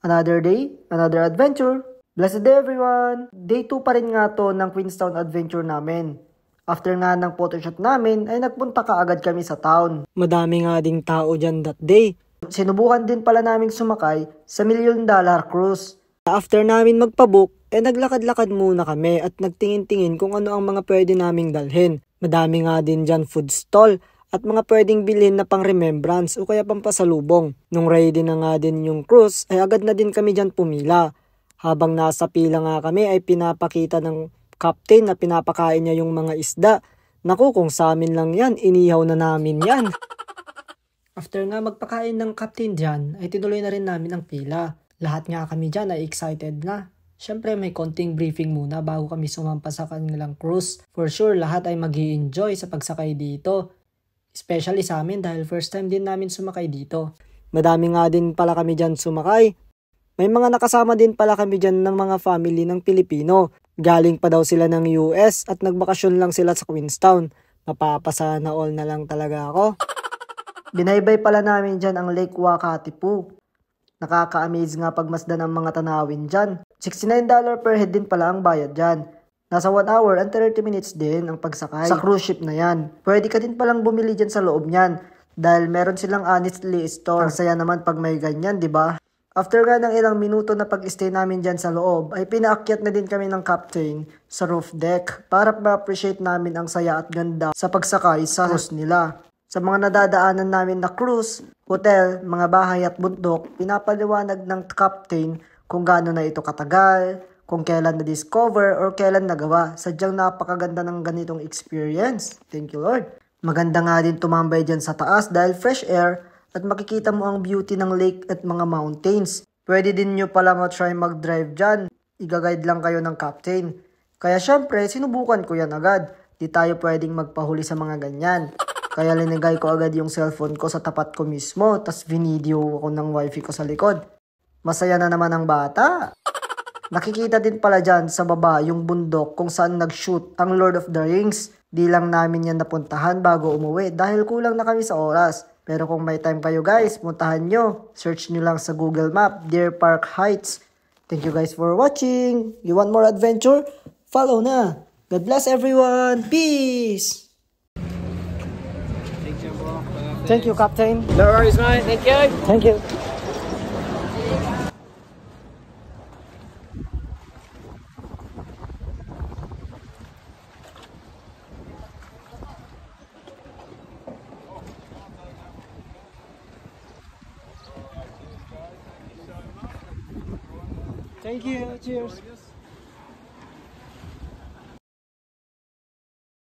Another day, another adventure. Blessed day everyone! Day 2 pa rin nga to ng Queenstown adventure namin. After nga ng photoshoot namin ay nagpunta kaagad kami sa town. Madami nga ding tao dyan that day. Sinubukan din pala naming sumakay sa $1 million cruise. After namin magpabook, naglakad-lakad muna kami at nagtingin-tingin kung ano ang mga pwede naming dalhin. Madami nga din dyan food stall at mga pwedeng bilhin na pang remembrance o kaya pampasalubong. Nung ready na nga din yung cruise ay agad na din kami dyan pumila. Habang nasa pila nga kami ay pinapakita ng captain na pinapakain niya yung mga isda. Naku, kung sa amin lang yan, inihaw na namin yan. After nga magpakain ng captain dyan, ay tinuloy na rin namin ang pila. Lahat nga kami dyan ay excited na. Siyempre may konting briefing muna bago kami sumampa sa kanilang cruise. For sure, lahat ay mag-i-enjoy sa pagsakay dito. Especially sa amin dahil first time din namin sumakay dito. Madami nga din pala kami dyan sumakay. May mga nakasama din pala kami dyan ng mga family ng Pilipino. Galing pa daw sila ng US at nagbakasyon lang sila sa Queenstown. Mapapasana all na lang talaga ako. Binaybay pala namin dyan ang Lake Wakatipu. Nakaka-amaze nga pagmasdan ang mga tanawin dyan. $69 per head din pala ang bayad dyan. Nasa 1 hour and 30 minutes din ang pagsakay sa cruise ship na yan. Pwede ka din palang bumili dyan sa loob niyan. Dahil meron silang honestly store. Ang saya naman pag may ganyan, di ba? After nga ng ilang minuto na pag-stay namin dyan sa loob, ay pinaakyat na din kami ng captain sa roof deck para ma-appreciate namin ang saya at ganda sa pagsakay sa cruise nila. Sa mga nadadaanan namin na cruise, hotel, mga bahay at bundok, pinapaliwanag ng captain kung gaano na ito katagal, kung kailan na-discover or kailan nagawa. Sadyang napakaganda ng ganitong experience. Thank you Lord. Maganda nga din tumambay dyan sa taas dahil fresh air at makikita mo ang beauty ng lake at mga mountains. Pwede din nyo pala matry mag-drive dyan. Iga-guide lang kayo ng captain. Kaya syempre, sinubukan ko yan agad. Di tayo pwedeng magpahuli sa mga ganyan. Kaya linagay ko agad yung cellphone ko sa tapat ko mismo. Tas video ako ng wifi ko sa likod. Masaya na naman ang bata. Nakikita din pala dyan sa baba yung bundok kung saan nag-shoot ang Lord of the Rings. Di lang namin yan napuntahan bago umuwi dahil kulang na kami sa oras. Pero kung may time kayo guys, puntahan nyo. Search nyo lang sa Google Map, Deer Park Heights. Thank you guys for watching. You want more adventure? Follow na. God bless everyone. Peace. Thank you, Captain. No worries, mate. Thank you. Thank you. Thank you. Cheers.